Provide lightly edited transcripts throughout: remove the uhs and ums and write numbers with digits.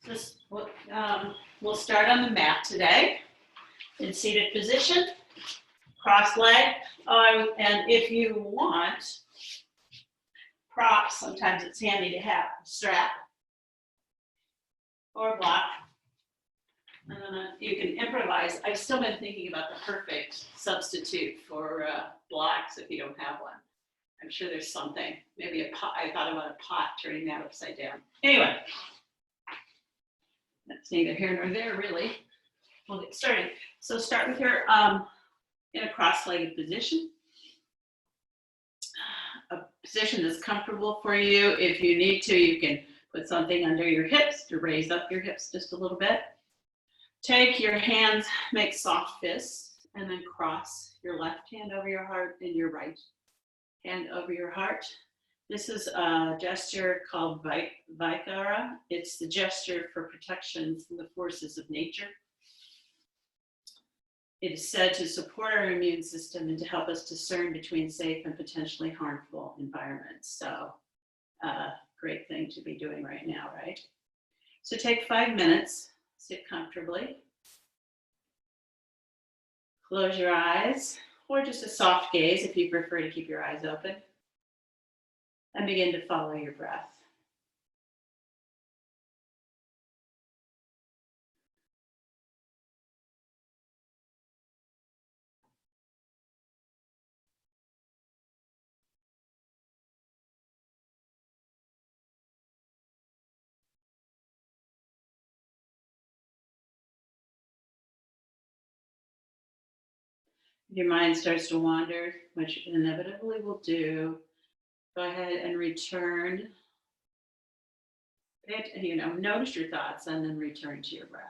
Just, we'll start on the mat today in seated position, cross leg. And if you want props, sometimes it's handy to have a strap or a block. And then you can improvise. I've still been thinking about the perfect substitute for blocks if you don't have one. I'm sure there's something, maybe a pot. I thought about a pot, turning that upside down. Anyway, that's neither here nor there, really. We'll get started. So start with your in a cross-legged position. A position that's comfortable for you. If you need to, you can put something under your hips to raise up your hips just a little bit. Take your hands, make soft fists, and then cross your left hand over your heart and your right hand over your heart. This is a gesture called Vaikara. It's the gesture for protection from the forces of nature. It is said to support our immune system and to help us discern between safe and potentially harmful environments. So, great thing to be doing right now, right? So take 5 minutes, sit comfortably. Close your eyes, or just a soft gaze if you prefer to keep your eyes open. And begin to follow your breath. If your mind starts to wander, which it inevitably will do, go ahead and return. Notice your thoughts and then return to your breath.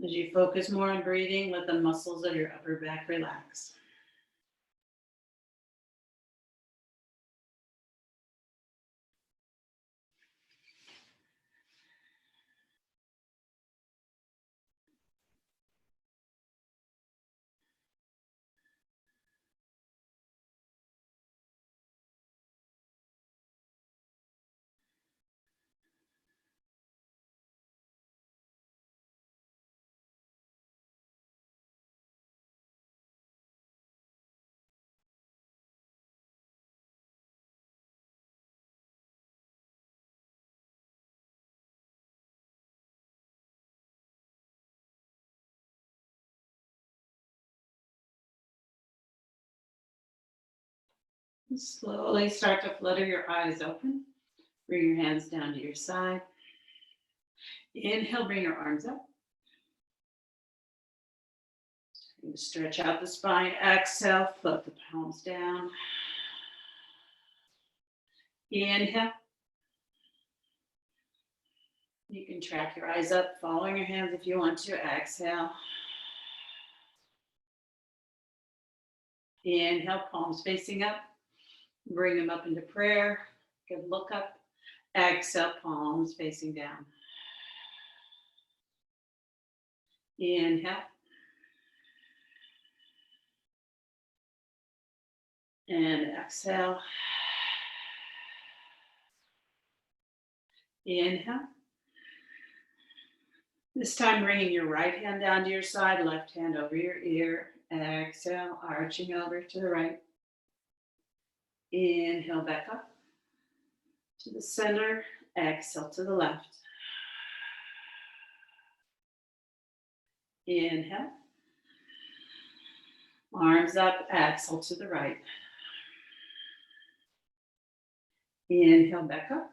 As you focus more on breathing, let the muscles of your upper back relax. Slowly start to flutter your eyes open. Bring your hands down to your side. Inhale, bring your arms up. Stretch out the spine. Exhale, float the palms down. Inhale. You can track your eyes up, following your hands if you want to. Exhale. Inhale, palms facing up. Bring them up into prayer. Good look up. Exhale, palms facing down. Inhale. And exhale. Inhale. This time bringing your right hand down to your side, left hand over your ear. Exhale, arching over to the right. Inhale, back up to the center. Exhale to the left. Inhale. Arms up, exhale to the right. Inhale, back up.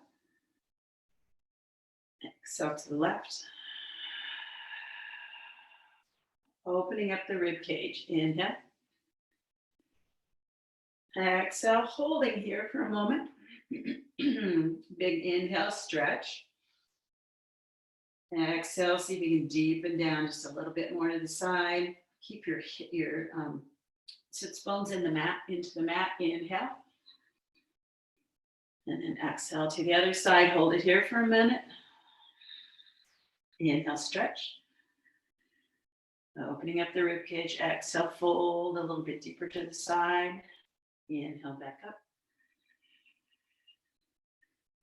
Exhale to the left. Opening up the rib cage. Inhale. Exhale, holding here for a moment. Big inhale, stretch. Exhale, see if you can deepen down just a little bit more to the side. Keep your sits bones in the mat, into the mat. Inhale. And then exhale to the other side. Hold it here for a minute. Inhale, stretch. Opening up the ribcage. Exhale, fold a little bit deeper to the side. Inhale, back up.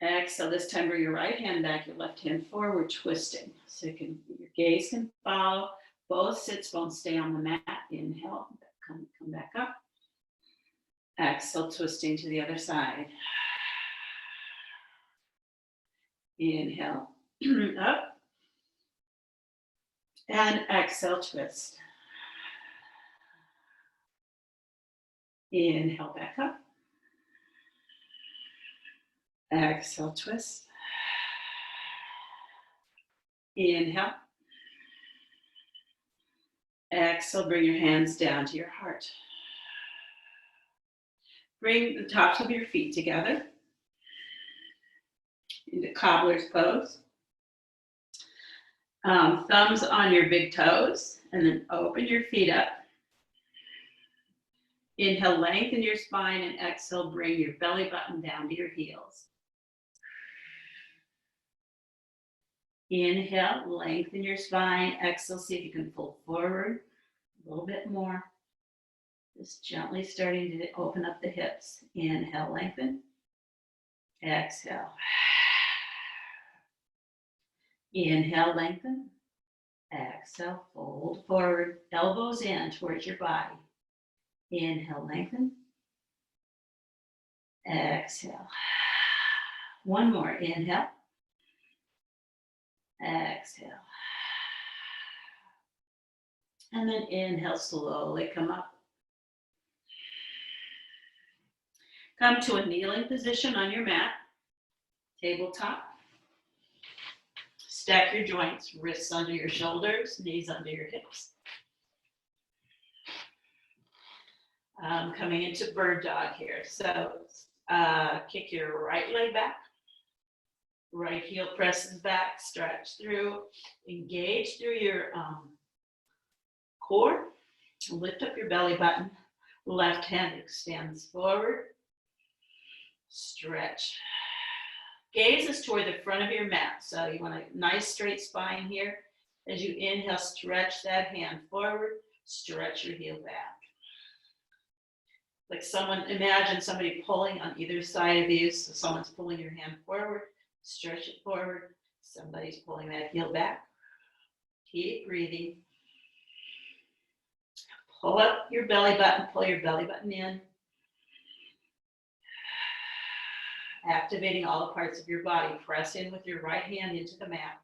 Exhale, this time bring your right hand back, your left hand forward, twisting. So your gaze can follow. Both sits bones stay on the mat. Inhale, come back up. Exhale, twisting to the other side. Inhale, up. And exhale, twist. Inhale, back up. Exhale, twist. Inhale. Exhale, bring your hands down to your heart. Bring the tops of your feet together into cobbler's pose. Thumbs on your big toes, and then open your feet up. Inhale, lengthen your spine, and exhale, bring your belly button down to your heels. Inhale, lengthen your spine. Exhale, see if you can pull forward a little bit more. Just gently starting to open up the hips. Inhale, lengthen. Exhale. Inhale, lengthen. Exhale, fold forward. Elbows in towards your body. Inhale, lengthen. Exhale. One more. Inhale. Exhale. And then inhale, slowly come up. Come to a kneeling position on your mat, tabletop. Stack your joints, wrists under your shoulders, knees under your hips. Coming into bird dog here. So kick your right leg back. Right heel presses back, stretch through, engage through your core. Lift up your belly button. Left hand extends forward. Stretch. Gaze is toward the front of your mat. So you want a nice straight spine here. As you inhale, stretch that hand forward. Stretch your heel back. Like imagine somebody pulling on either side of you. So someone's pulling your hand forward. Stretch it forward. Somebody's pulling that heel back. Keep breathing. Pull up your belly button. Pull your belly button in. Activating all the parts of your body. Press in with your right hand into the mat.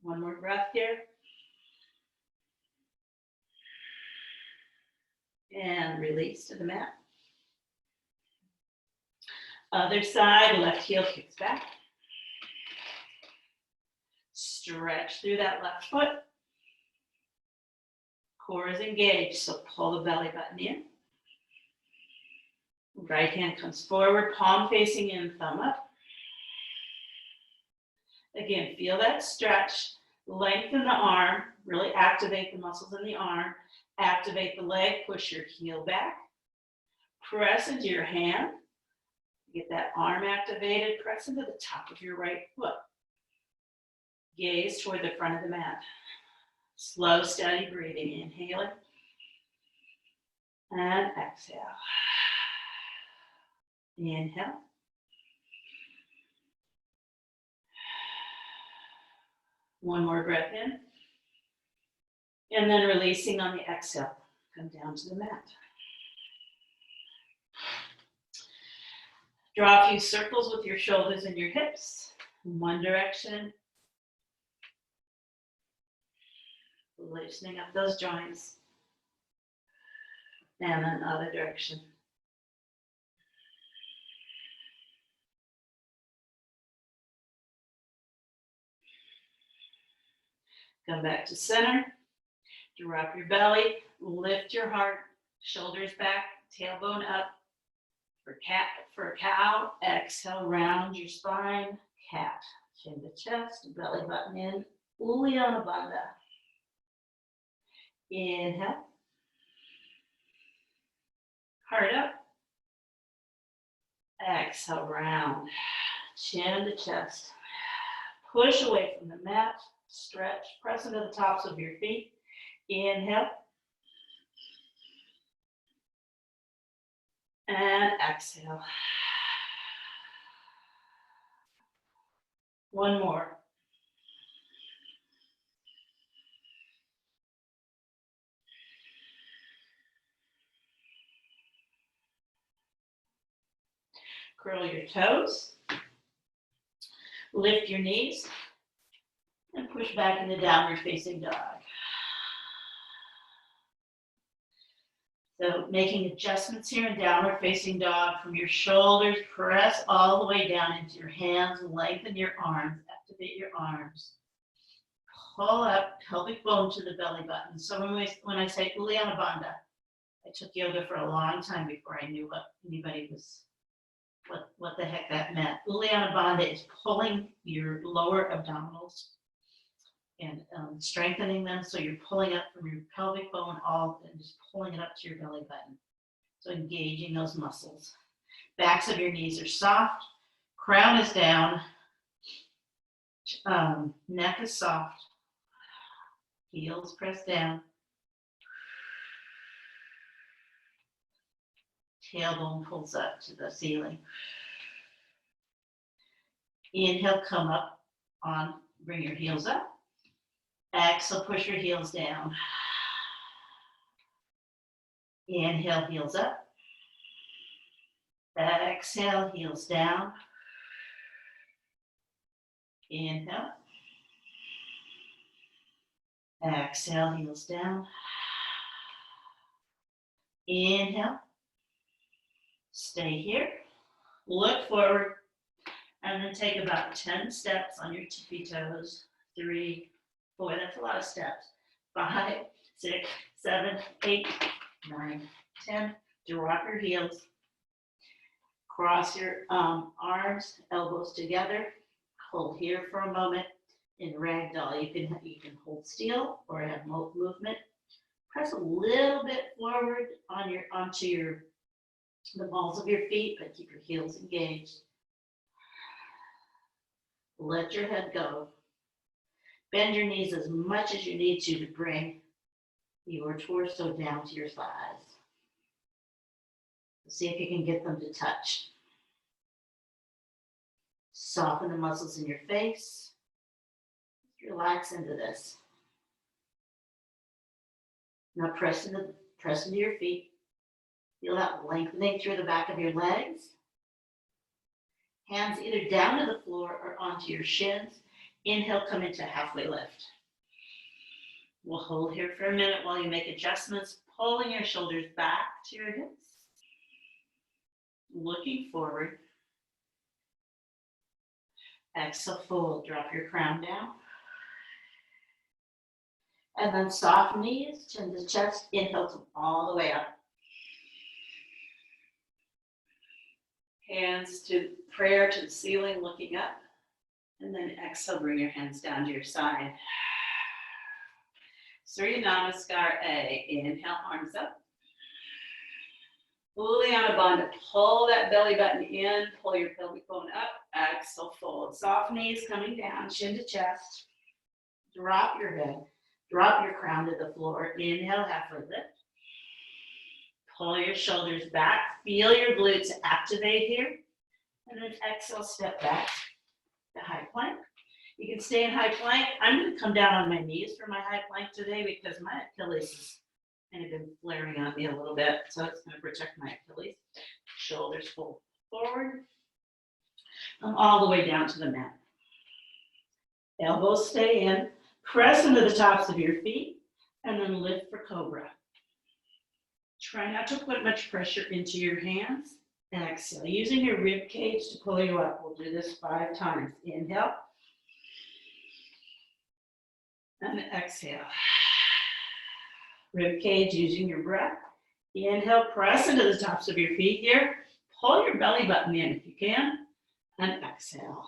One more breath here. And release to the mat. Other side, left heel kicks back. Stretch through that left foot. Core is engaged, so pull the belly button in. Right hand comes forward, palm facing in, thumb up. Again, feel that stretch. Lengthen the arm, really activate the muscles in the arm. Activate the leg, push your heel back. Press into your hand. Get that arm activated. Press into the top of your right foot. Gaze toward the front of the mat. Slow, steady breathing. Inhaling. And exhale. Inhale. One more breath in. And then releasing on the exhale. Come down to the mat. Draw a few circles with your shoulders and your hips in one direction. Loosening up those joints. And then other direction. Come back to center. Drop your belly. Lift your heart. Shoulders back. Tailbone up. For a cow, exhale, round your spine, cat. Chin to chest, belly button in, Uddiyana Bandha. Inhale. Heart up. Exhale, round. Chin to chest. Push away from the mat, stretch, press into the tops of your feet. Inhale. And exhale. One more. Curl your toes. Lift your knees. And push back into downward facing dog. So making adjustments here in downward facing dog from your shoulders, press all the way down into your hands, lengthen your arms, activate your arms. Pull up, pelvic bone to the belly button. So when I say Uddiyana Bandha, I took yoga for a long time before I knew what the heck that meant. Uddiyana Bandha is pulling your lower abdominals and strengthening them, so you're pulling up from your pelvic bone and just pulling it up to your belly button. So engaging those muscles. Backs of your knees are soft, crown is down, neck is soft, heels press down, tailbone pulls up to the ceiling. Inhale, come up on, bring your heels up. Exhale, push your heels down. Inhale, heels up. Exhale, heels down. Inhale. Exhale, heels down. Inhale. Stay here. Look forward. And then take about 10 steps on your tippy toes. 3, 4, that's a lot of steps. 5, 6, 7, 8, 9, 10. Drop your heels. Cross your arms, elbows together. Hold here for a moment. In ragdoll, you can hold still or have movement. Press a little bit forward onto the balls of your feet, but keep your heels engaged. Let your head go. Bend your knees as much as you need to bring your torso down to your thighs. See if you can get them to touch. Soften the muscles in your face. Relax into this. Now press into your feet. Feel that lengthening through the back of your legs. Hands either down to the floor or onto your shins. Inhale, come into halfway lift. We'll hold here for a minute while you make adjustments, pulling your shoulders back to your hips. Looking forward. Exhale, fold, drop your crown down. And then soft knees, chin to chest, inhale, come all the way up. Hands to prayer to the ceiling, looking up. And then exhale, bring your hands down to your side. Surya Namaskar A. Inhale, arms up. Uddiyana Bandha, pull that belly button in, pull your pelvic bone up. Exhale, fold. Soft knees coming down, chin to chest. Drop your head. Drop your crown to the floor. Inhale, halfway lift. Pull your shoulders back. Feel your glutes activate here. And then exhale, step back to high plank. You can stay in high plank. I'm going to come down on my knees for my high plank today because my Achilles has kind of been flaring on me a little bit. So it's going to protect my Achilles. Shoulders fold forward. All the way down to the mat. Elbows stay in. Press into the tops of your feet and then lift for cobra. Try not to put much pressure into your hands. Exhale, using your rib cage to pull you up. We'll do this 5 times. Inhale. And exhale. Rib cage using your breath. Inhale, press into the tops of your feet here. Pull your belly button in if you can. And exhale.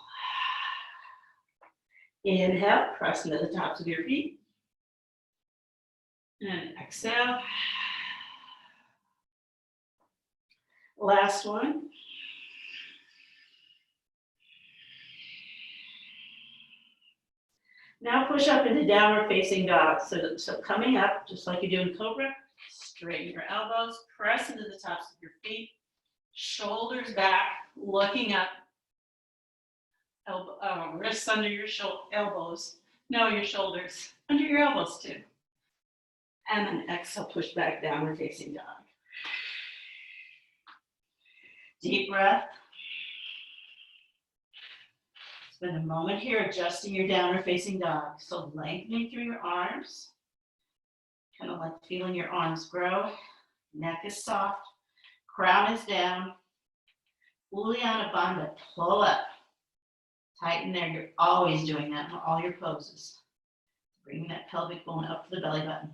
Inhale, press into the tops of your feet. And exhale. Last one. Now push up into downward facing dog. So coming up, just like you do in Cobra, straighten your elbows, press into the tops of your feet, shoulders back, looking up, wrists under your elbows. No, your shoulders, under your elbows too. And then exhale, push back, downward facing dog. Deep breath. Spend a moment here adjusting your downward facing dog. So lengthening through your arms, kind of like feeling your arms grow. Neck is soft, crown is down. Uddiyana Bandha, pull up. Tighten there. You're always doing that in all your poses. Bringing that pelvic bone up to the belly button.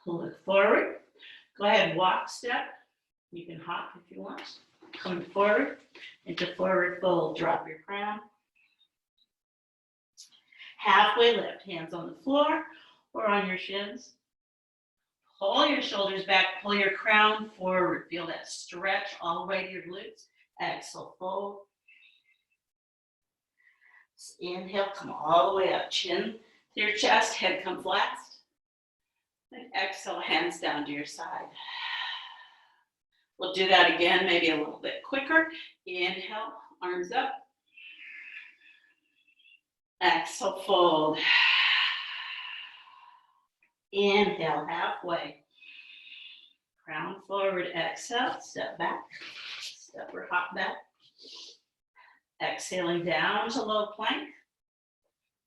Look forward. Go ahead, walk step. You can hop if you want. Come forward into forward fold. Drop your crown. Halfway lift. Hands on the floor or on your shins. Pull your shoulders back. Pull your crown forward. Feel that stretch all the way to your glutes. Exhale, fold. Inhale, come all the way up. Chin to your chest. Head comes last. And exhale, hands down to your side. We'll do that again, maybe a little bit quicker. Inhale, arms up. Exhale, fold. Inhale, halfway. Crown forward, exhale, step back. Step or hop back. Exhaling down to low plank.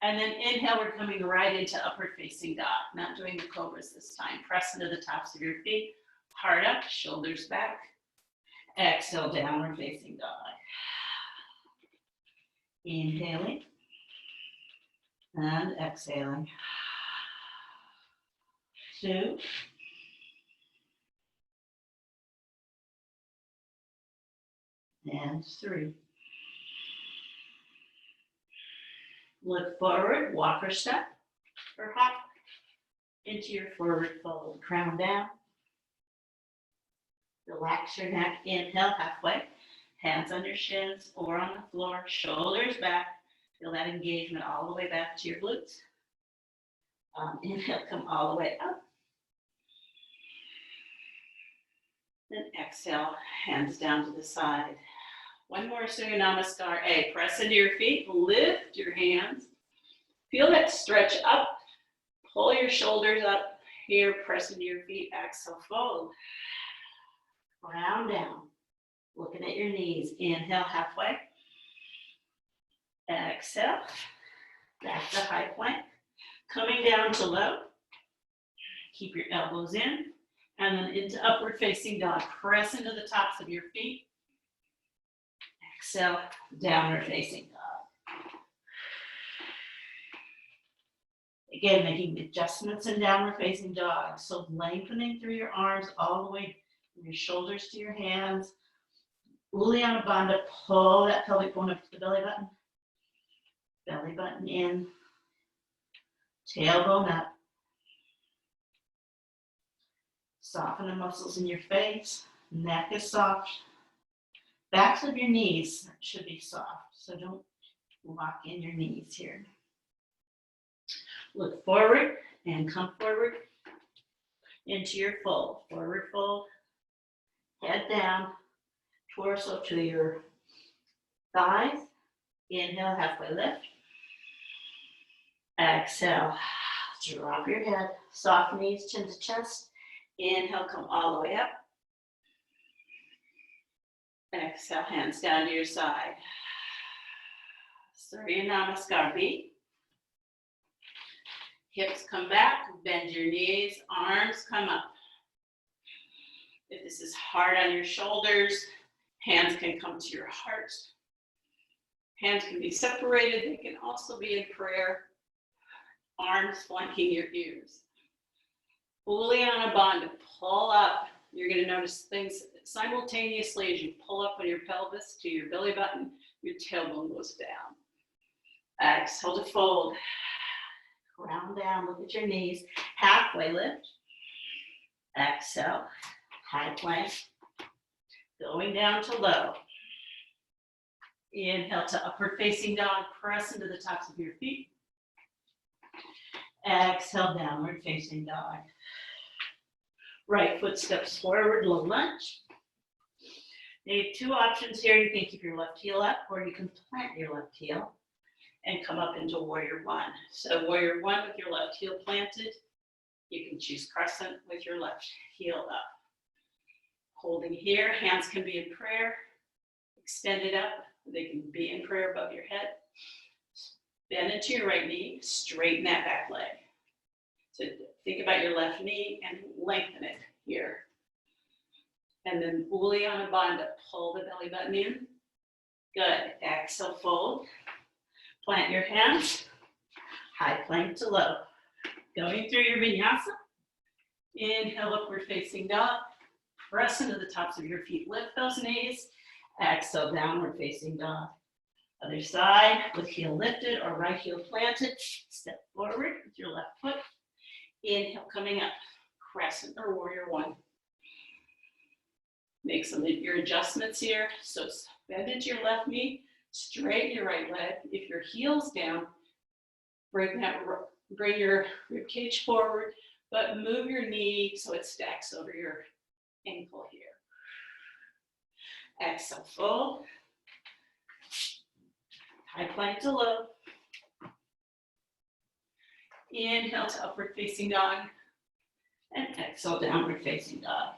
And then inhale, we're coming right into upward facing dog. Not doing the cobras this time. Press into the tops of your feet. Heart up, shoulders back. Exhale, downward facing dog. Inhaling. And exhaling. 2. And 3. Look forward, walk or step, or hop into your forward fold. Crown down. Relax your neck. Inhale, halfway. Hands on your shins or on the floor. Shoulders back. Feel that engagement all the way back to your glutes. Inhale, come all the way up. Then exhale, hands down to the side. One more Surya Namaskar A. Press into your feet, lift your hands. Feel that stretch up. Pull your shoulders up. Here, press into your feet. Exhale, fold. Round down. Looking at your knees. Inhale, halfway. Exhale. Back to high plank. Coming down to low. Keep your elbows in. And then into upward facing dog. Press into the tops of your feet. Exhale, downward facing dog. Again, making adjustments in downward facing dog. So lengthening through your arms all the way from your shoulders to your hands. Uddiyana Bandha, pull that pelvic bone up to the belly button. Belly button in. Tailbone up. Soften the muscles in your face. Neck is soft. Backs of your knees should be soft, so don't lock in your knees here. Look forward and come forward into your fold. Forward fold, head down, torso to your thighs. Inhale, halfway lift. Exhale, drop your head, soft knees, chin to chest. Inhale, come all the way up. Exhale, hands down to your side. Surya Namaskar B. Hips come back, bend your knees, arms come up. If this is hard on your shoulders, hands can come to your heart. Hands can be separated. They can also be in prayer. Arms flanking your ears. Uddiyana Bandha, pull up. You're going to notice things simultaneously as you pull up on your pelvis to your belly button, your tailbone goes down. Exhale to fold. Ground down, look at your knees. Halfway lift. Exhale, high plank. Going down to low. Inhale to upward facing dog. Press into the tops of your feet. Exhale, downward facing dog. Right foot steps forward, low lunge. You have two options here. You can keep your left heel up, or you can plant your left heel and come up into warrior one. So warrior one with your left heel planted. You can choose crescent with your left heel up. Holding here, hands can be in prayer. Extend it up. They can be in prayer above your head. Bend into your right knee. Straighten that back leg. So think about your left knee and lengthen it here. And then Uddiyana Bandha, pull the belly button in. Good. Exhale, fold. Plant your hands. High plank to low. Going through your vinyasa. Inhale, upward facing dog. Press into the tops of your feet. Lift those knees. Exhale, downward facing dog. Other side with heel lifted or right heel planted. Step forward with your left foot. Inhale, coming up. Crescent or warrior one. Make some of your adjustments here. So bend into your left knee, straighten your right leg. If your heel's down, bring your rib cage forward, but move your knee so it stacks over your ankle here. Exhale, fold. High plank to low. Inhale to upward facing dog. And exhale, downward facing dog.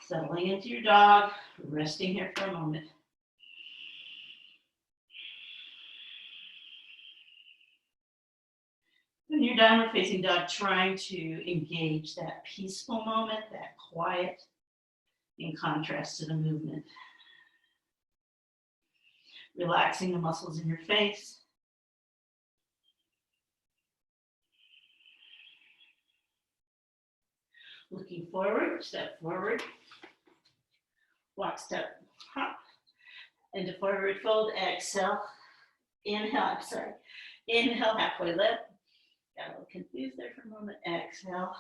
Settling into your dog, resting here for a moment. When you're downward facing dog, trying to engage that peaceful moment, that quiet, in contrast to the movement. Relaxing the muscles in your face. Looking forward, step forward. Walk, step, hop. Into forward fold, exhale. Inhale, Inhale, halfway lift. Got a little confused there for a moment. Exhale,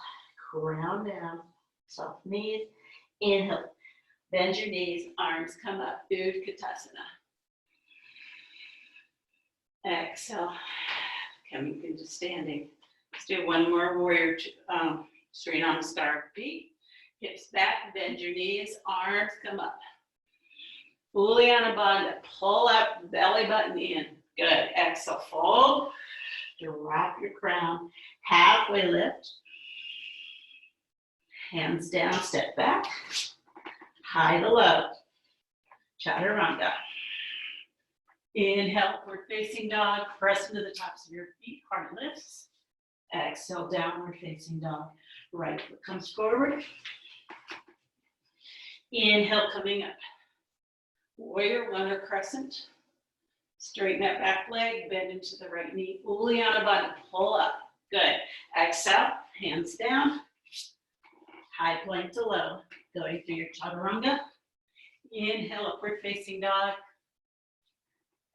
ground down, soft knees. Inhale, bend your knees, arms come up, Utkatasana. Exhale, coming into standing. Let's do one more warrior, Sri Namaskar. Feet, hips back, bend your knees, arms come up. Uddiyana Bandha, pull up, belly button in. Good. Exhale, fold. Drop your crown. Halfway lift. Hands down, step back. High to low. Chaturanga. Inhale, upward facing dog. Press into the tops of your feet. Heart lifts. Exhale, downward facing dog. Right foot comes forward. Inhale, coming up. Warrior one or crescent. Straighten that back leg, bend into the right knee. Uddiyana Bandha, pull up. Good. Exhale, hands down. High plank to low. Going through your chaturanga. Inhale, upward facing dog.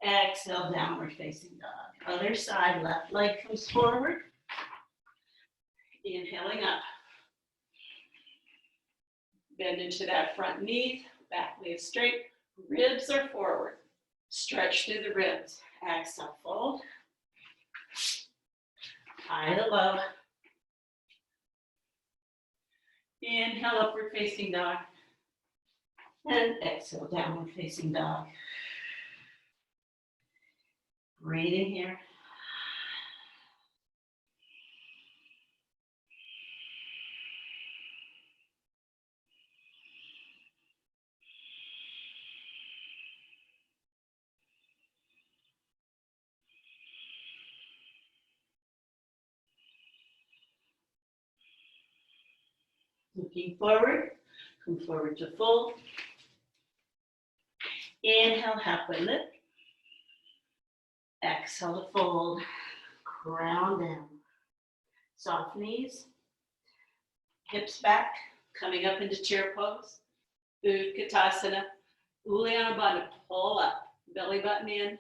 Exhale, downward facing dog. Other side, left leg comes forward. Inhaling up. Bend into that front knee. Back leg straight. Ribs are forward. Stretch through the ribs. Exhale, fold. High to low. Inhale, upward facing dog. And exhale, downward facing dog. Breathing here. Looking forward, come forward to fold. Inhale, halfway lift. Exhale to fold. Ground down. Soft knees. Hips back, coming up into chair pose. Utkatasana. Uddiyana Bandha, pull up. Belly button in.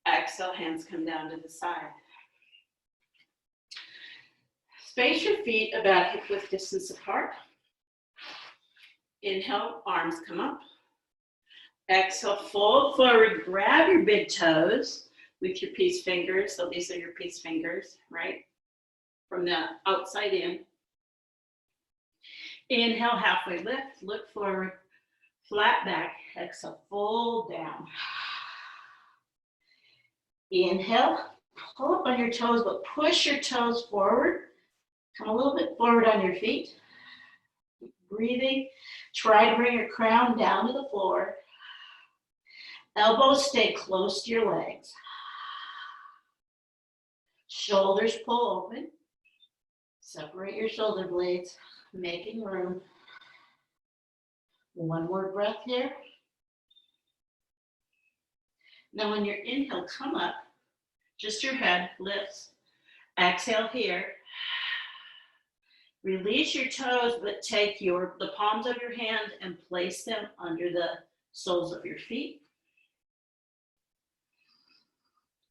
Exhale, hands come down to the side. Space your feet about hip width distance apart. Inhale, arms come up. Exhale, fold forward, grab your big toes with your peace fingers. So these are your peace fingers, right? From the outside in. Inhale, halfway lift, look forward, flat back. Exhale, fold down. Inhale, pull up on your toes, but push your toes forward. Come a little bit forward on your feet. Keep breathing. Try to bring your crown down to the floor. Elbows stay close to your legs. Shoulders pull open. Separate your shoulder blades, making room. One more breath here. Now when your inhale, come up, just your head lifts. Exhale here. Release your toes, but take the palms of your hands and place them under the soles of your feet.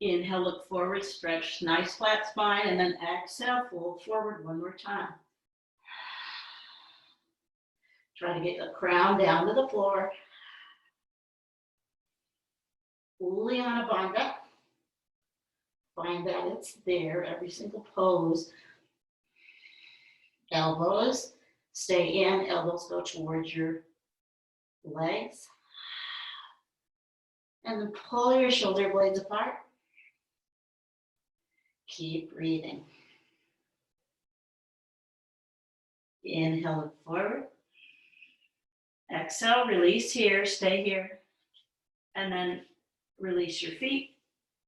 Inhale, look forward, stretch, nice flat spine, and then exhale, fold forward one more time. Try to get the crown down to the floor. Uddiyana Bandha. Find that it's there, every single pose. Elbows stay in, elbows go towards your legs. And then pull your shoulder blades apart. Keep breathing. Inhale, look forward. Exhale, release here, stay here. And then release your feet,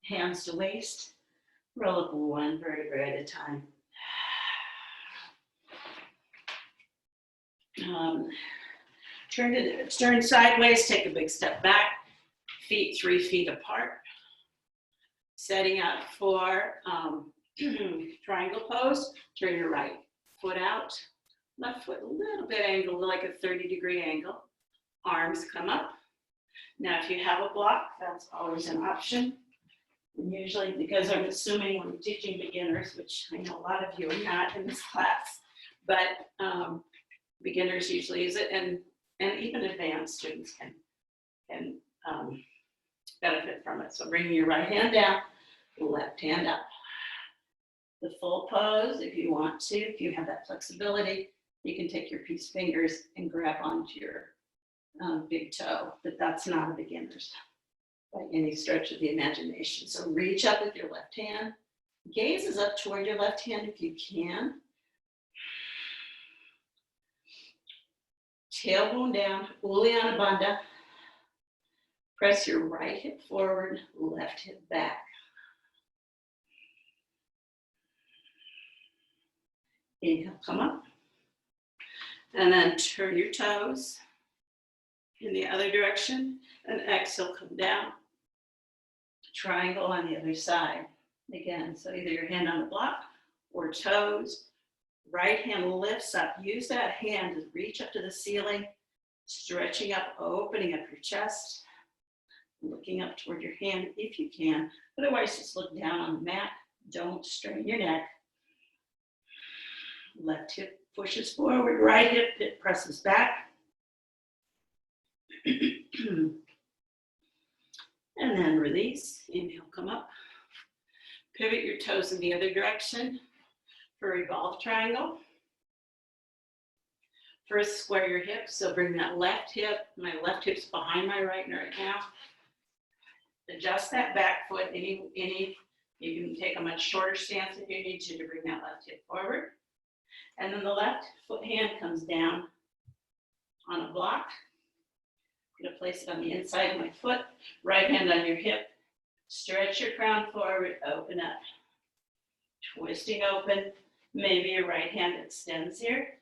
hands to waist. Roll up one vertebra at a time. Turn sideways, take a big step back. Feet 3 feet apart. Setting up for triangle pose. Turn your right foot out. Left foot a little bit angled, like a 30-degree angle. Arms come up. Now, if you have a block, that's always an option. And usually, because I'm assuming I'm teaching beginners, which I know a lot of you are not in this class, but beginners usually use it, and even advanced students can benefit from it. So bringing your right hand down, left hand up. The full pose, if you want to, if you have that flexibility, you can take your peace fingers and grab onto your big toe, but that's not a beginner's by any stretch of the imagination. So reach up with your left hand. Gaze is up toward your left hand if you can. Tailbone down, Uddiyana Bandha. Press your right hip forward, left hip back. Inhale, come up. And then turn your toes in the other direction. And exhale, come down. Triangle on the other side. Again, so either your hand on the block or toes. Right hand lifts up. Use that hand to reach up to the ceiling, stretching up, opening up your chest, looking up toward your hand if you can. Otherwise, just look down on the mat. Don't strain your neck. Left hip pushes forward, right hip presses back. And then release. Inhale, come up. Pivot your toes in the other direction for revolve triangle. First, square your hips. So bring that left hip. My left hip's behind my right now. Adjust that back foot. You can take a much shorter stance if you need to bring that left hip forward. And then the left foot hand comes down on a block. I'm going to place it on the inside of my foot. Right hand on your hip. Stretch your crown forward, open up. Twisting open. Maybe your right hand extends here.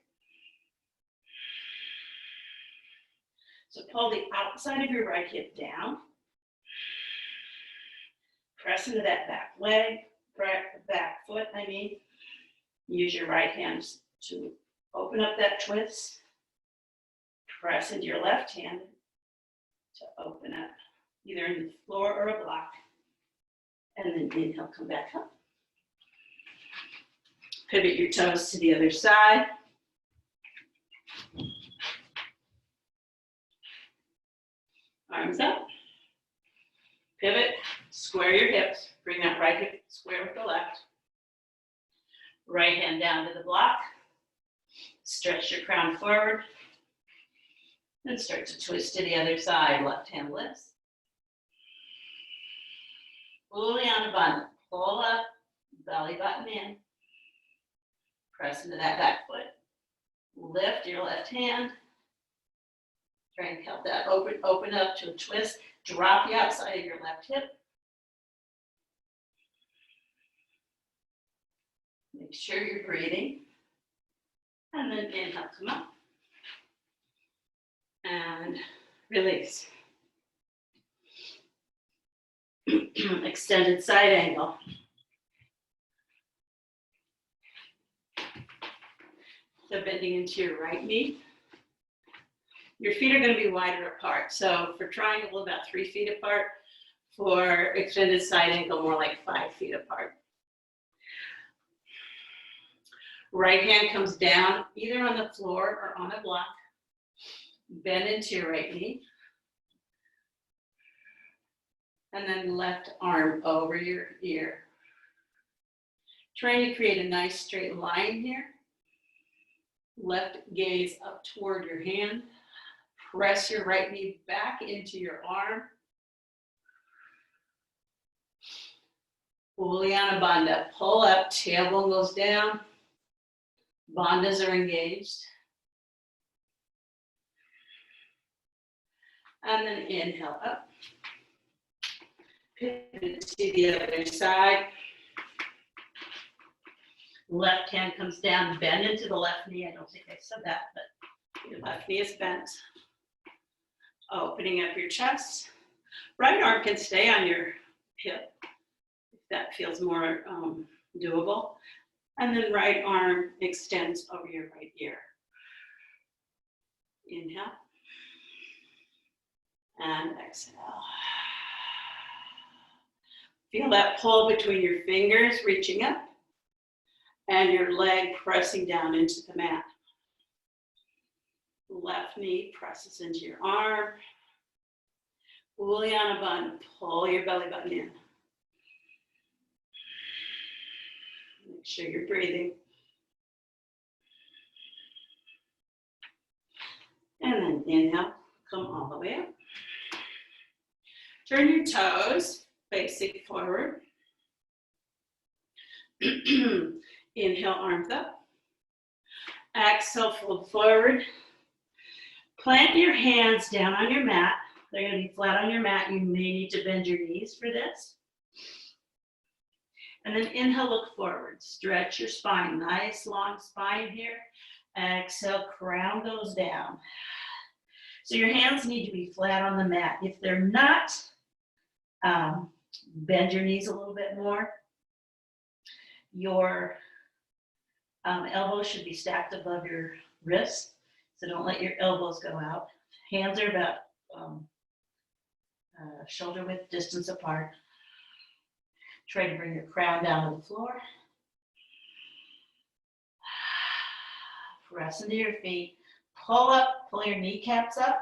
So pull the outside of your right hip down. Press into that back leg, back foot, Use your right hand to open up that twist. Press into your left hand to open up, either in the floor or a block. And then inhale, come back up. Pivot your toes to the other side. Arms up. Pivot, square your hips. Bring that right hip square with the left. Right hand down to the block. Stretch your crown forward. And start to twist to the other side. Left hand lifts. Uddiyana Bandha. Pull up, belly button in. Press into that back foot. Lift your left hand. Try and help that open up to a twist. Drop the outside of your left hip. Make sure you're breathing. And then inhale, come up. And release. Extended side angle. So bending into your right knee. Your feet are going to be wider apart. So for triangle, about 3 feet apart. For extended side angle, more like 5 feet apart. Right hand comes down either on the floor or on a block. Bend into your right knee. And then left arm over your ear. Trying to create a nice straight line here. Left gaze up toward your hand. Press your right knee back into your arm. Uddiyana Bandha. Pull up, tailbone goes down. Bandhas are engaged. And then inhale up. Pivot to the other side. Left hand comes down, bend into the left knee. I don't think I said that, but your left knee is bent. Opening up your chest. Right arm can stay on your hip if that feels more doable. And then right arm extends over your right ear. Inhale. And exhale. Feel that pull between your fingers reaching up and your leg pressing down into the mat. Left knee presses into your arm. Uddiyana Bandha. Pull your belly button in. Make sure you're breathing. And then inhale, come all the way up. Turn your toes facing forward. Inhale, arms up. Exhale, fold forward. Plant your hands down on your mat. They're going to be flat on your mat. You may need to bend your knees for this. And then inhale, look forward. Stretch your spine. Nice long spine here. Exhale, crown goes down. So your hands need to be flat on the mat. If they're not, bend your knees a little bit more. Your elbows should be stacked above your wrists. So don't let your elbows go out. Hands are about shoulder width distance apart. Try to bring your crown down to the floor. Press into your feet. Pull up, pull your kneecaps up.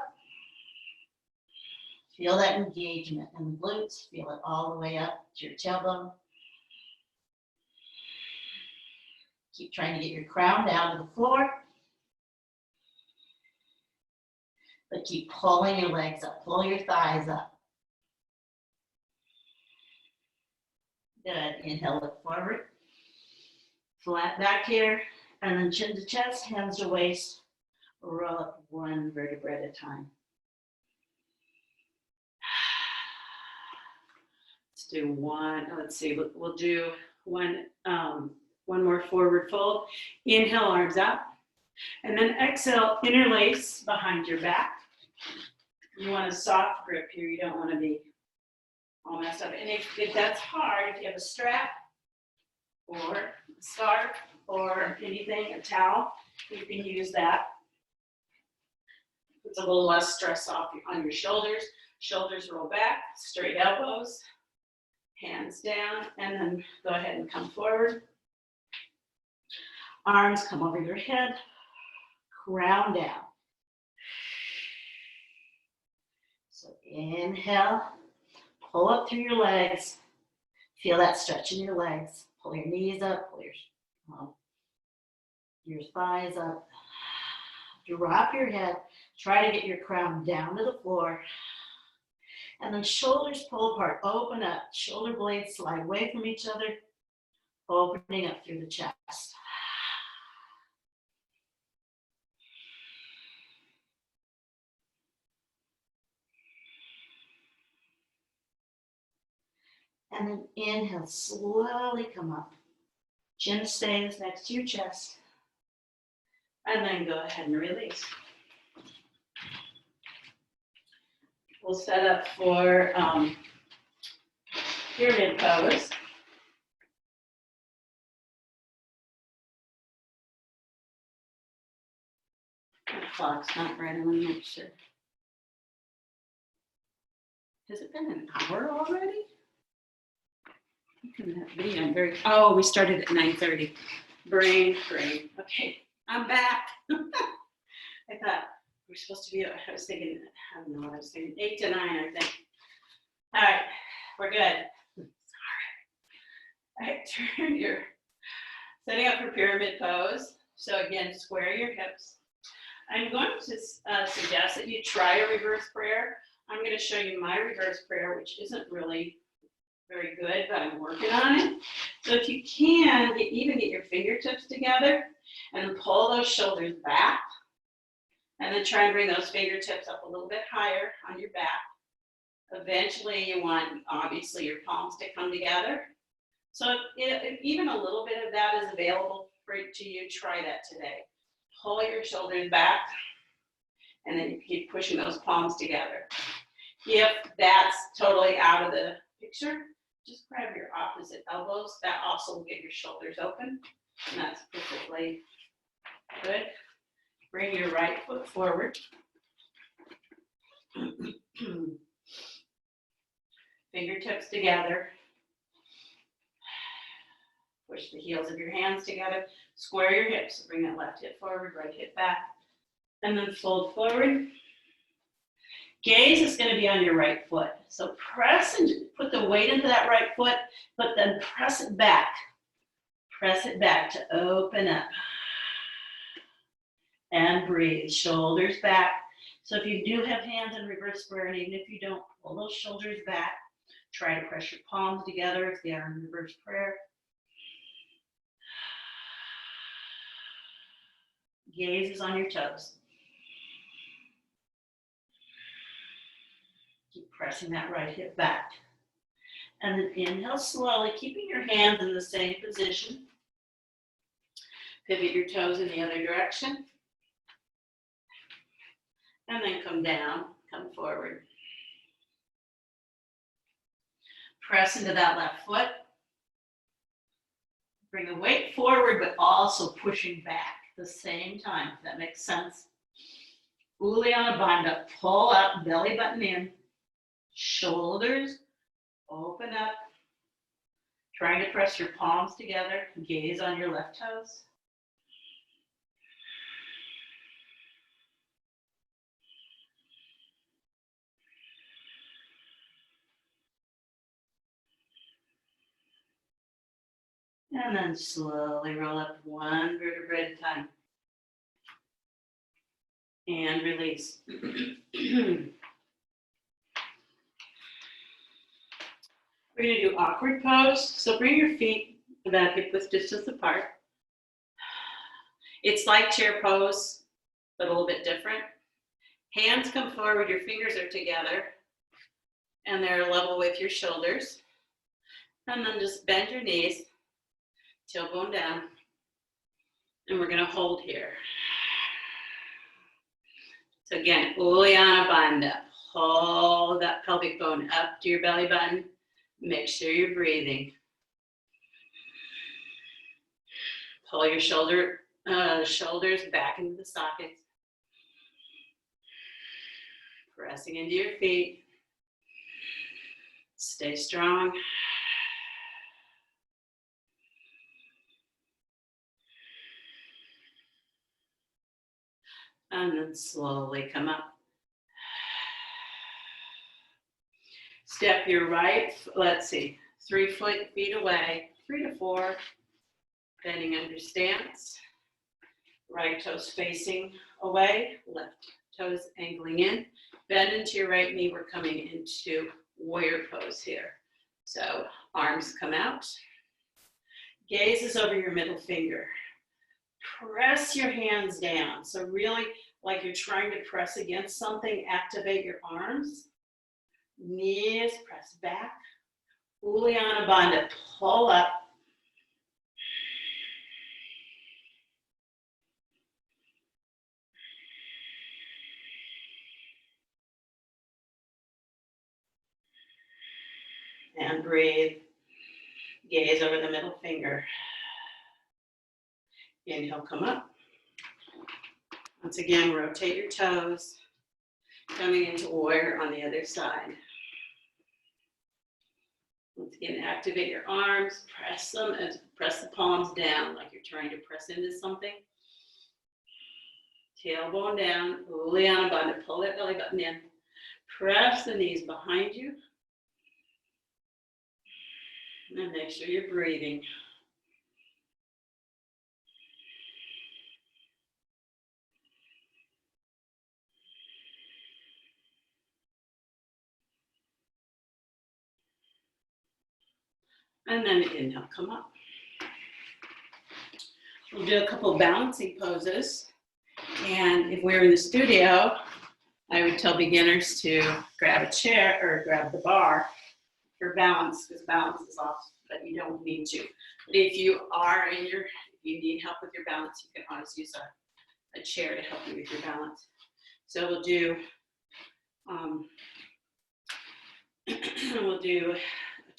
Feel that engagement in the glutes. Feel it all the way up to your tailbone. Keep trying to get your crown down to the floor. But keep pulling your legs up. Pull your thighs up. Good. Inhale, look forward. Flat back here. And then chin to chest, hands to waist. Roll up one vertebra at a time. Let's do one. Let's see. We'll do one more forward fold. Inhale, arms up. And then exhale, interlace behind your back. You want a soft grip here. You don't want to be all messed up. And if that's hard, if you have a strap or a scarf or anything, a towel, you can use that. Puts a little less stress off on your shoulders. Shoulders roll back, straight elbows, hands down, and then go ahead and come forward. Arms come over your head, crown down. So Inhale, pull up through your legs. Feel that stretch in your legs. Pull your knees up, pull your thighs up. Drop your head. Try to get your crown down to the floor. And then shoulders pull apart. Open up. Shoulder blades slide away from each other. Opening up through the chest. And then inhale, slowly come up. Chin stays next to your chest. And then go ahead and release. We'll set up for pyramid pose. The clock's not right, I want to make sure. Has it been an hour already? Oh, we started at 9:30. Brain. Okay, I'm back. I thought we're supposed to be, I was thinking, I don't know what I was thinking, 8 to 9, I think. All right, we're good. Sorry. All right, turn your, setting up for pyramid pose. So again, square your hips. I'm going to suggest that you try a reverse prayer. I'm going to show you my reverse prayer, which isn't really very good, but I'm working on it. So if you can, even get your fingertips together and pull those shoulders back. And then try and bring those fingertips up a little bit higher on your back. Eventually you want, obviously, your palms to come together. So if even a little bit of that is available to you, try that today. Pull your shoulders back, and then you keep pushing those palms together. If that's totally out of the picture, just grab your opposite elbows. That also will get your shoulders open, and that's perfectly good. Bring your right foot forward. Fingertips together. Push the heels of your hands together. Square your hips. Bring that left hip forward, right hip back. And then fold forward. Gaze is going to be on your right foot. So press and put the weight into that right foot, but then press it back. Press it back to open up. And breathe, shoulders back. So if you do have hands in reverse prayer, and even if you don't, pull those shoulders back. Try to press your palms together if they are in reverse prayer. Gaze is on your toes. Keep pressing that right hip back. And then inhale slowly, keeping your hands in the same position. Pivot your toes in the other direction. And then come down, come forward. Press into that left foot. Bring the weight forward, but also pushing back at the same time, if that makes sense. Uddiyana Bandha, pull up, belly button in. Shoulders open up. Trying to press your palms together. Gaze on your left toes. And then slowly roll up one vertebra at a time. And release. We're going to do awkward pose. So bring your feet about hip width distance apart. It's like chair pose, but a little bit different. Hands come forward, your fingers are together, and they're level with your shoulders. And then just bend your knees, tailbone down, and we're going to hold here. So again, Uddiyana Bandha. Hold that pelvic bone up to your belly button. Make sure you're breathing. Pull your shoulders back into the sockets. Pressing into your feet. Stay strong. And then slowly come up. Step your right, let's see, 3 feet away, 3 to 4, bending under stance. Right toes facing away, left toes angling in. Bend into your right knee. We're coming into warrior pose here. So arms come out. Gaze is over your middle finger. Press your hands down. So really, like you're trying to press against something, activate your arms. Knees press back. Uddiyana Bandha, pull up. And breathe. Gaze over the middle finger. Inhale, come up. Once again, rotate your toes. Coming into warrior on the other side. Once again, activate your arms. Press them and press the palms down like you're trying to press into something. Tailbone down. Uddiyana Bandha. Pull that belly button in. Press the knees behind you. And make sure you're breathing. And then inhale, come up. We'll do a couple balancing poses. And if we're in the studio, I would tell beginners to grab a chair or grab the bar for balance, because balance is off, but you don't need to. But if you are if you need help with your balance, you can always use a chair to help you with your balance. So we'll do a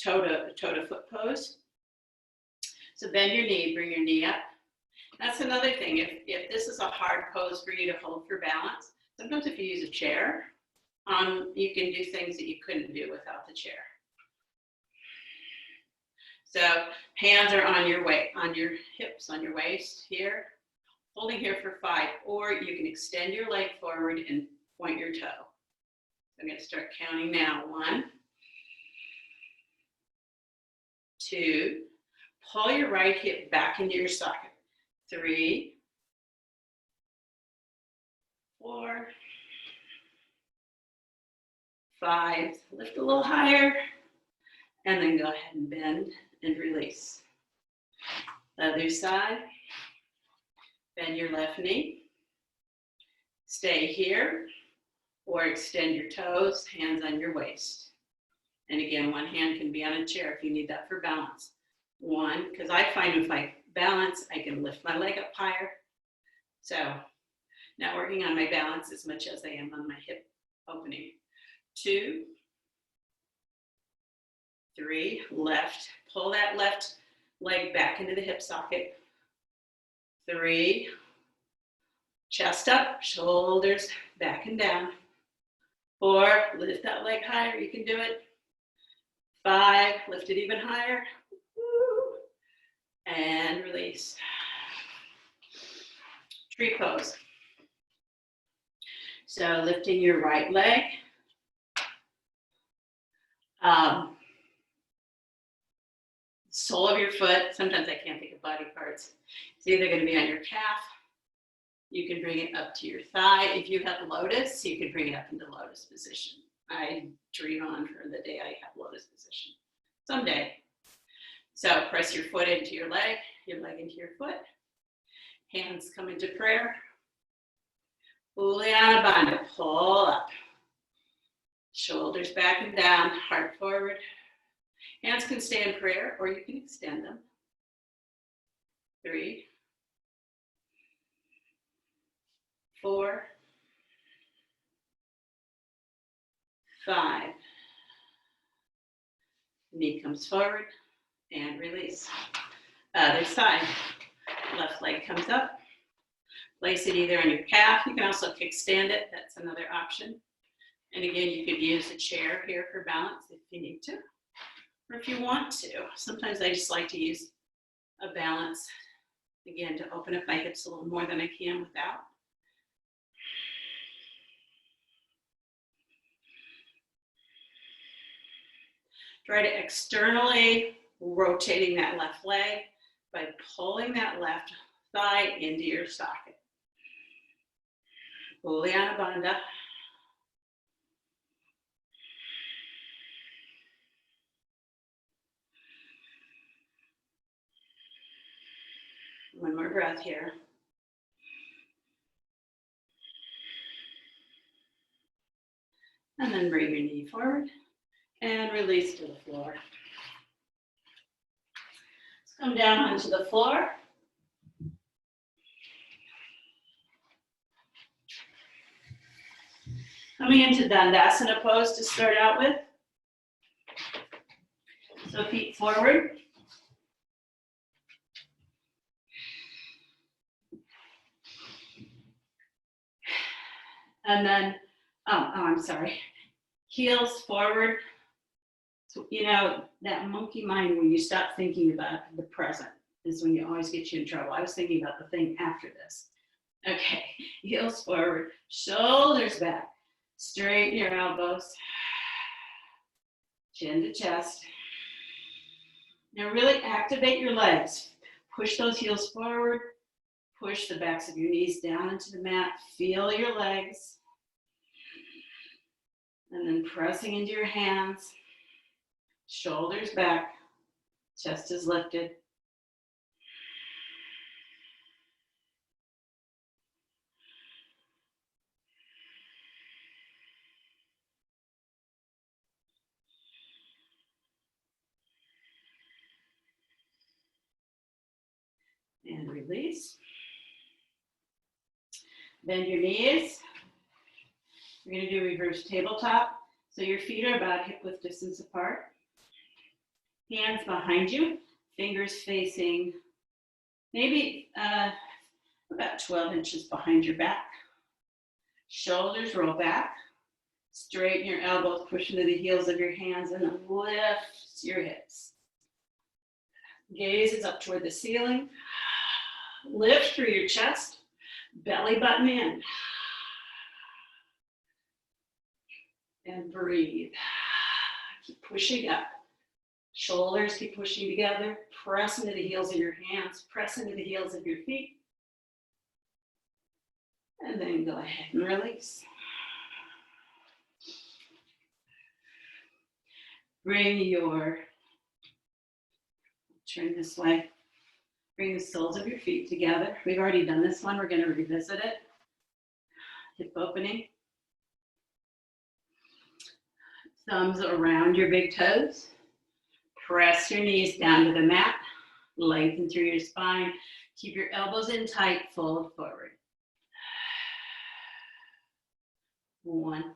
toe to foot pose. So bend your knee, bring your knee up. That's another thing. If this is a hard pose for you to hold for balance, sometimes if you use a chair, you can do things that you couldn't do without the chair. So hands are on your hips, on your waist here, holding here for 5, or you can extend your leg forward and point your toe. So I'm going to start counting now. 1, 2, pull your right hip back into your socket. 3, 4, 5, lift a little higher, and then go ahead and bend and release. Other side, bend your left knee, stay here, or extend your toes, hands on your waist. And again, one hand can be on a chair if you need that for balance. 1, because I find if I balance, I can lift my leg up higher. So not working on my balance as much as I am on my hip opening. 2, 3, left. Pull that left leg back into the hip socket. 3, chest up, shoulders back and down. 4, lift that leg higher, you can do it. 5, lift it even higher. And release. Tree pose. So lifting your right leg. Sole of your foot. Sometimes I can't think of body parts. It's either going to be on your calf. You can bring it up to your thigh. If you have lotus, you can bring it up into lotus position. I dream on for the day I have lotus position. Someday. So press your foot into your leg into your foot. Hands come into prayer. Uddiyana Bandha, pull up. Shoulders back and down, heart forward. Hands can stay in prayer or you can extend them. 3, 4, 5. Knee comes forward and release. Other side. Left leg comes up. Place it either on your calf. You can also kickstand it. That's another option. And again, you could use a chair here for balance if you need to, or if you want to. Sometimes I just like to use a balance, again, to open up my hips a little more than I can without. Try to externally rotating that left leg by pulling that left thigh into your socket. Uddiyana Bandha. One more breath here. And then bring your knee forward and release to the floor. Let's come down onto the floor. Coming into Dandasana pose to start out with. So feet forward. And then, I'm sorry, heels forward. So, you know, that monkey mind when you stop thinking about the present is when you always get you in trouble. I was thinking about the thing after this. Okay, heels forward, shoulders back. Straighten your elbows, chin to chest. Now really activate your legs. Push those heels forward. Push the backs of your knees down into the mat. Feel your legs. And then pressing into your hands. Shoulders back. Chest is lifted. And release. Bend your knees. We're going to do reverse tabletop. So your feet are about hip width distance apart. Hands behind you. Fingers facing maybe about 12 inches behind your back. Shoulders roll back. Straighten your elbows, push into the heels of your hands, and then lift your hips. Gaze is up toward the ceiling. Lift through your chest. Belly button in. And breathe. Keep pushing up. Shoulders keep pushing together. Press into the heels of your hands. Press into the heels of your feet. And then go ahead and release. Bring your, turn this way. Bring the soles of your feet together. We've already done this one. We're going to revisit it. Hip opening. Thumbs around your big toes. Press your knees down to the mat. Lengthen through your spine. Keep your elbows in tight. Fold forward. 1,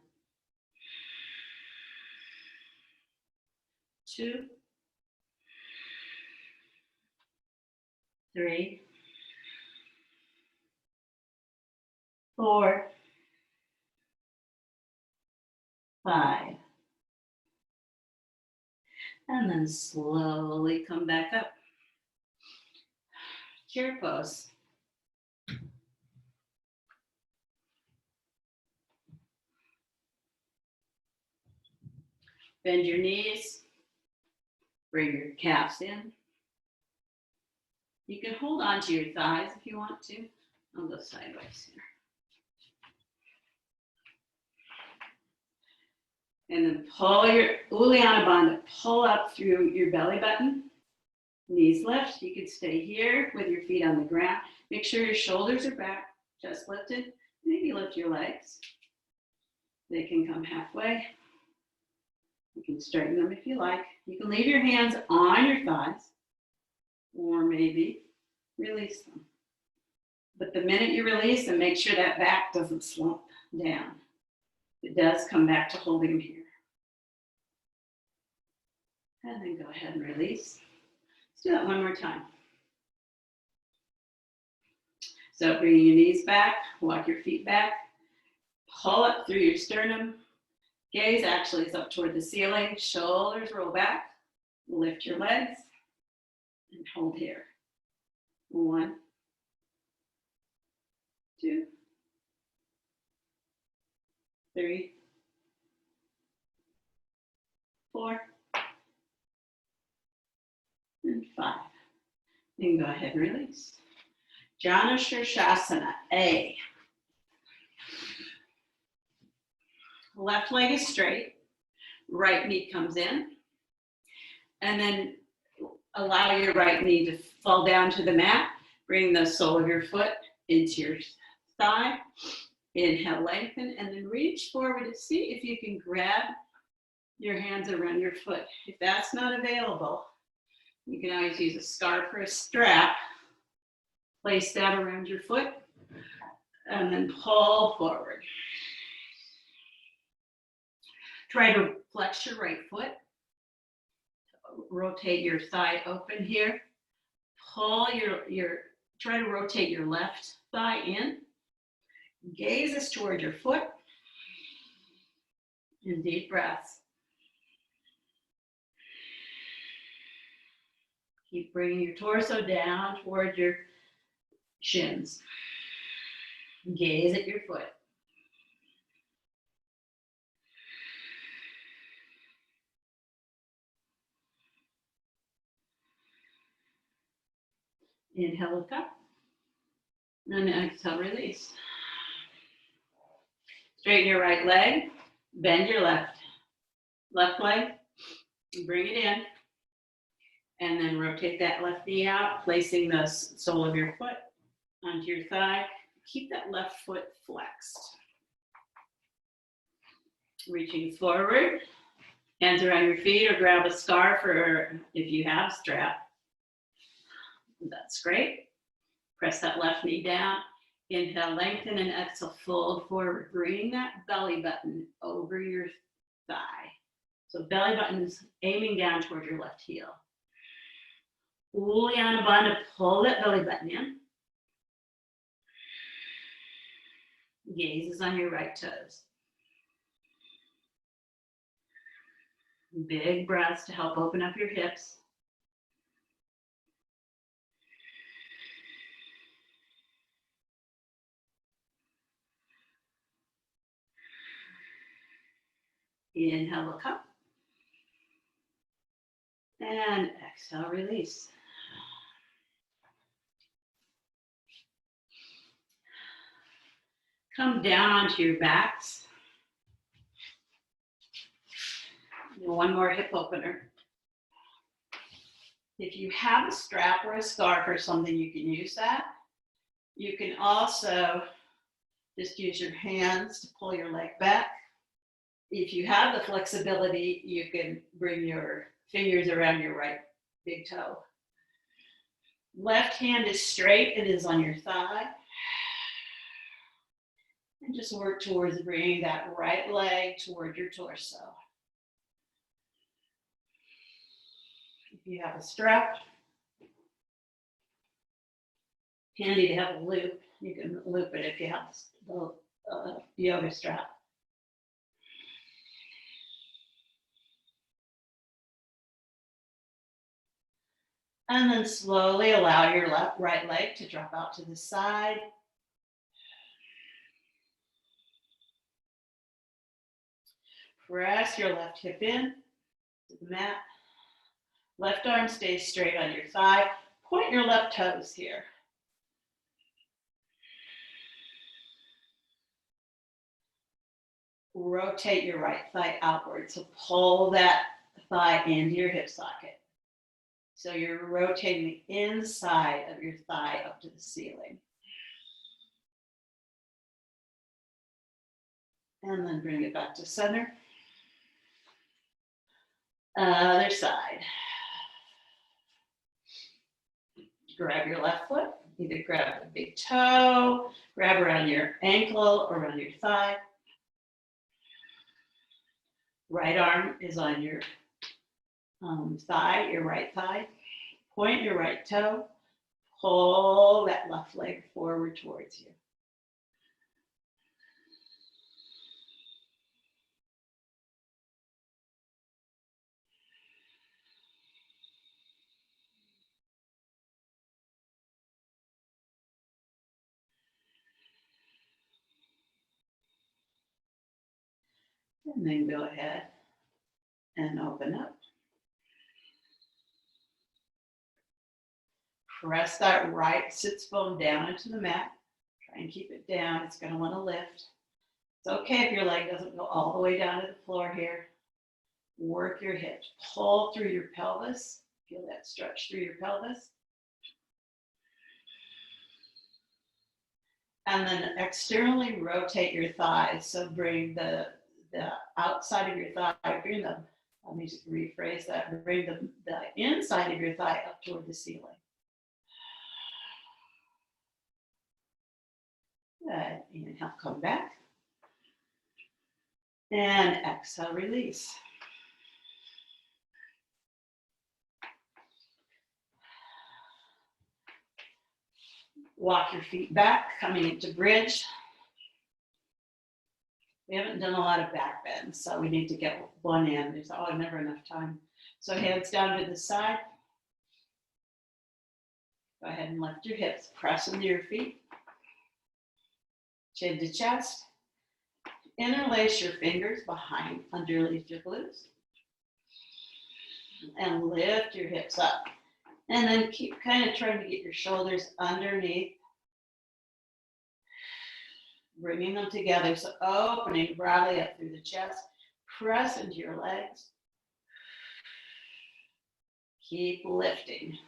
2, 3, 4, 5. And then slowly come back up. Chair pose. Bend your knees. Bring your calves in. You can hold on to your thighs if you want to. I'll go sideways here. And then pull your Uddiyana Bandha, pull up through your belly button. Knees lift. You can stay here with your feet on the ground. Make sure your shoulders are back, chest lifted. Maybe lift your legs. They can come halfway. You can straighten them if you like. You can leave your hands on your thighs or maybe release them. But the minute you release them, make sure that back doesn't slump down. It does come back to holding them here. And then go ahead and release. Let's do that one more time. So bringing your knees back, walk your feet back, pull up through your sternum. Gaze actually is up toward the ceiling. Shoulders roll back. Lift your legs and hold here. 1, 2, 3, 4, and 5. Then go ahead and release. Janu Shirshasana, A. Left leg is straight, right knee comes in, and then allow your right knee to fall down to the mat. Bring the sole of your foot into your thigh. Inhale, lengthen, and then reach forward to see if you can grab your hands around your foot. If that's not available, you can always use a scarf or a strap. Place that around your foot, and then pull forward. Try to flex your right foot. Rotate your thigh open here. Pull try to rotate your left thigh in. Gaze is toward your foot. And deep breaths. Keep bringing your torso down toward your shins. Gaze at your foot. Inhale, look up. And exhale, release. Straighten your right leg. Bend your left leg. Bring it in. And then rotate that left knee out, placing the sole of your foot onto your thigh. Keep that left foot flexed. Reaching forward. Hands around your feet, or grab a scarf, or if you have a strap. That's great. Press that left knee down. Inhale, lengthen, and exhale, fold forward. Bring that belly button over your thigh. So belly button's aiming down toward your left heel. Uddiyana Bandha, pull that belly button in. Gaze is on your right toes. Big breaths to help open up your hips. Inhale, look up. And exhale, release. Come down onto your backs. One more hip opener. If you have a strap or a scarf or something, you can use that. You can also just use your hands to pull your leg back. If you have the flexibility, you can bring your fingers around your right big toe. Left hand is straight, it is on your thigh. And just work towards bringing that right leg toward your torso. If you have a strap, handy to have a loop. You can loop it if you have the yoga strap. And then slowly allow your right leg to drop out to the side. Press your left hip in to the mat. Left arm stays straight on your thigh. Point your left toes here. Rotate your right thigh outward. So pull that thigh into your hip socket. So you're rotating the inside of your thigh up to the ceiling. And then bring it back to center. Other side. Grab your left foot. Either grab the big toe, grab around your ankle or around your thigh. Right arm is on your thigh, your right thigh. Point your right toe. Pull that left leg forward towards you. And then go ahead and open up. Press that right sits bone down into the mat. Try and keep it down. It's going to want to lift. It's okay if your leg doesn't go all the way down to the floor here. Work your hips. Pull through your pelvis. Feel that stretch through your pelvis. And then externally rotate your thighs. So bring the outside of your thigh, let me just rephrase that, bring the inside of your thigh up toward the ceiling. Good. Inhale, come back. And exhale, release. Walk your feet back, coming into bridge. We haven't done a lot of back bends, so we need to get one in. There's never enough time. So hands down to the side. Go ahead and lift your hips. Press into your feet. Chin to chest. Interlace your fingers behind, underneath your glutes. And lift your hips up. And then keep kind of trying to get your shoulders underneath. Bringing them together. So opening broadly up through the chest. Press into your legs. Keep lifting.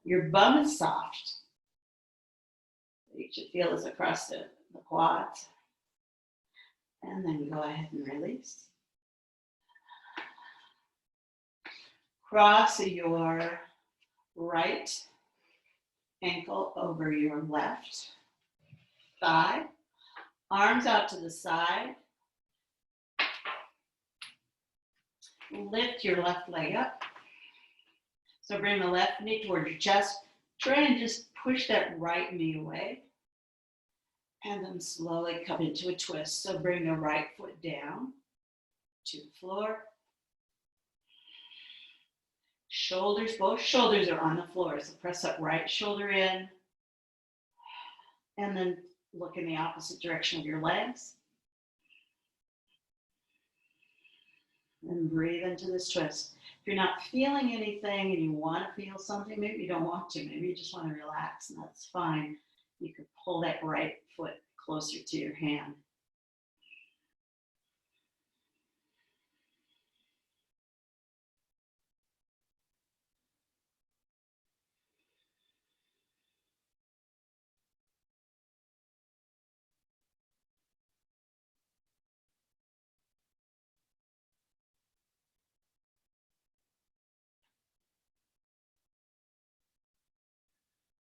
Your bum is soft. You should feel this across the quads. And then go ahead and release. Cross your right ankle over your left thigh. Arms out to the side. Lift your left leg up. So bring the left knee toward your chest. Try and just push that right knee away. And then slowly come into a twist. So bring the right foot down to the floor. Shoulders, both shoulders are on the floor. So press that right shoulder in. And then look in the opposite direction of your legs. And breathe into this twist. If you're not feeling anything and you want to feel something, maybe you don't want to. Maybe you just want to relax, and that's fine. You could pull that right foot closer to your hand.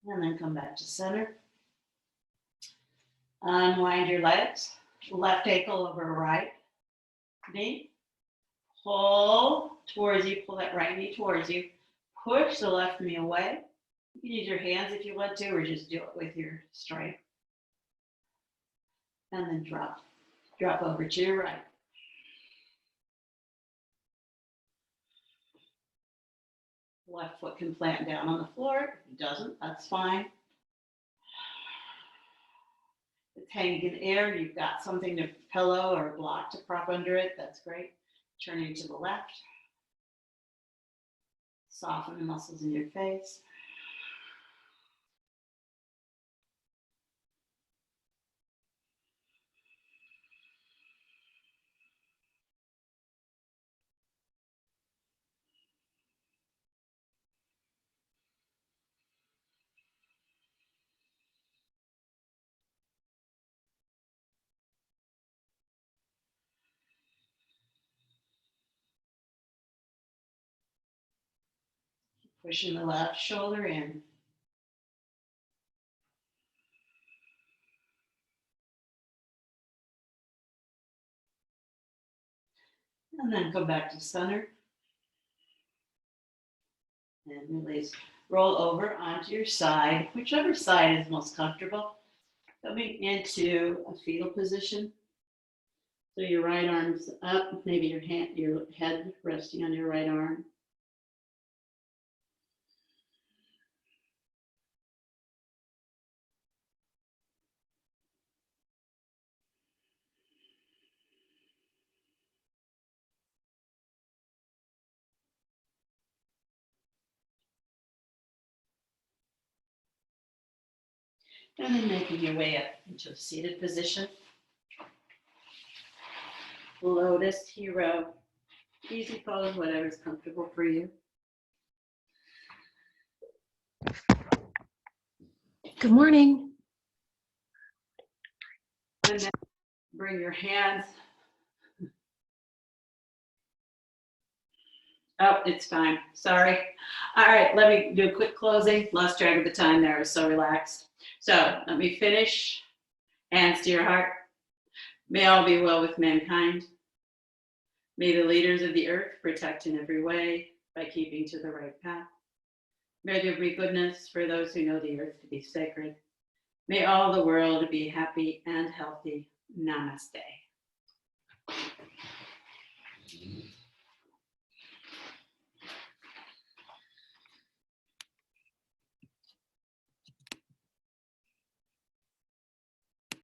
And then come back to center. Unwind your legs. Left ankle over right knee. Pull towards you. Pull that right knee towards you. Push the left knee away. You can use your hands if you want to, or just do it with your strength. And then drop. Drop over to your right. Left foot can plant down on the floor. If it doesn't, that's fine. It's hanging in air. You've got something to pillow or block to prop under it. That's great. Turning to the left. Soften the muscles in your face. Pushing the left shoulder in. And then come back to center. And release. Roll over onto your side, whichever side is most comfortable. Coming into a fetal position. So your right arm's up, maybe your head resting on your right arm. And then making your way up into a seated position. Lotus, hero, easy pose, whatever's comfortable for you. Good morning. And then bring your hands. Oh, it's fine. Sorry. All right, let me do a quick closing. Lost track of the time there. I was so relaxed. So let me finish. Hands to your heart. May all be well with mankind. May the leaders of the earth protect in every way by keeping to the right path. May there be goodness for those who know the earth to be sacred. May all the world be happy and healthy. Namaste.